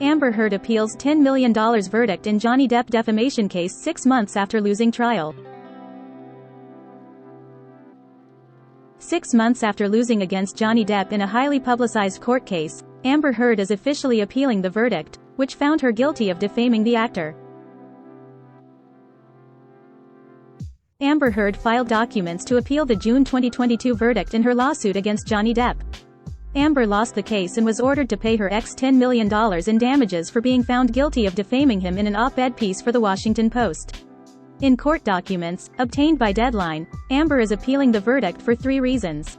Amber Heard appeals $10 million verdict in Johnny Depp defamation case 6 months after losing trial. 6 months after losing against Johnny Depp in a highly publicized court case, Amber Heard is officially appealing the verdict, which found her guilty of defaming the actor. Amber Heard filed documents to appeal the June 2022 verdict in her lawsuit against Johnny Depp. Amber lost the case and was ordered to pay her ex $10 million in damages for being found guilty of defaming him in an op-ed piece for The Washington Post. In court documents, obtained by Deadline, Amber is appealing the verdict for 3 reasons.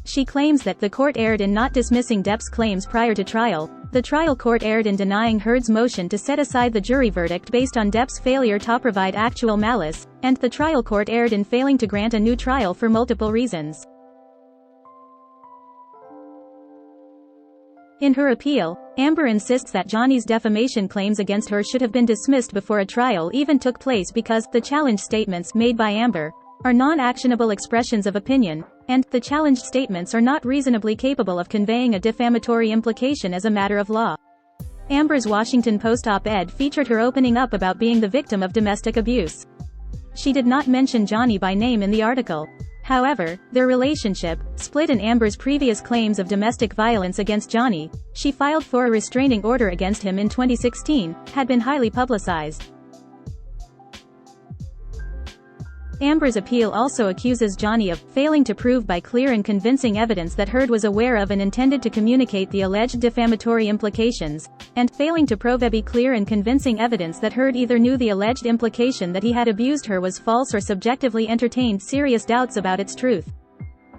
She claims that the court erred in not dismissing Depp's claims prior to trial, the trial court erred in denying Heard's motion to set aside the jury verdict based on Depp's failure to provide actual malice, and the trial court erred in failing to grant a new trial for multiple reasons. In her appeal, Amber insists that Johnny's defamation claims against her should have been dismissed before a trial even took place because the challenged statements made by Amber are non-actionable expressions of opinion, and the challenged statements are not reasonably capable of conveying a defamatory implication as a matter of law. Amber's Washington Post op-ed featured her opening up about being the victim of domestic abuse. She did not mention Johnny by name in the article. However, their relationship, split in Amber's previous claims of domestic violence against Johnny, she filed for a restraining order against him in 2016, had been highly publicized. Amber's appeal also accuses Johnny of failing to prove by clear and convincing evidence that Heard was aware of and intended to communicate the alleged defamatory implications, and failing to prove by clear and convincing evidence that Heard either knew the alleged implication that he had abused her was false or subjectively entertained serious doubts about its truth.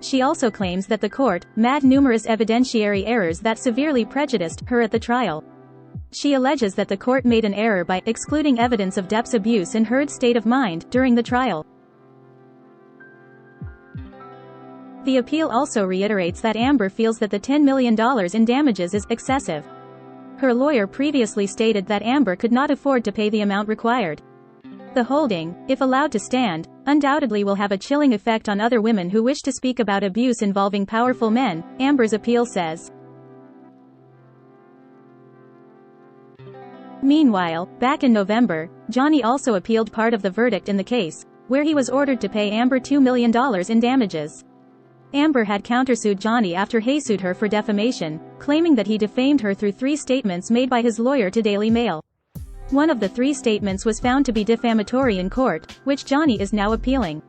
She also claims that the court made numerous evidentiary errors that severely prejudiced her at the trial. She alleges that the court made an error by excluding evidence of Depp's abuse in Heard's state of mind during the trial. The appeal also reiterates that Amber feels that the $10 million in damages is excessive. Her lawyer previously stated that Amber could not afford to pay the amount required. The holding, if allowed to stand, undoubtedly will have a chilling effect on other women who wish to speak about abuse involving powerful men, Amber's appeal says. Meanwhile, back in November, Johnny also appealed part of the verdict in the case, where he was ordered to pay Amber $2 million in damages. Amber had countersued Johnny after he sued her for defamation, claiming that he defamed her through 3 statements made by his lawyer to Daily Mail. One of the 3 statements was found to be defamatory in court, which Johnny is now appealing.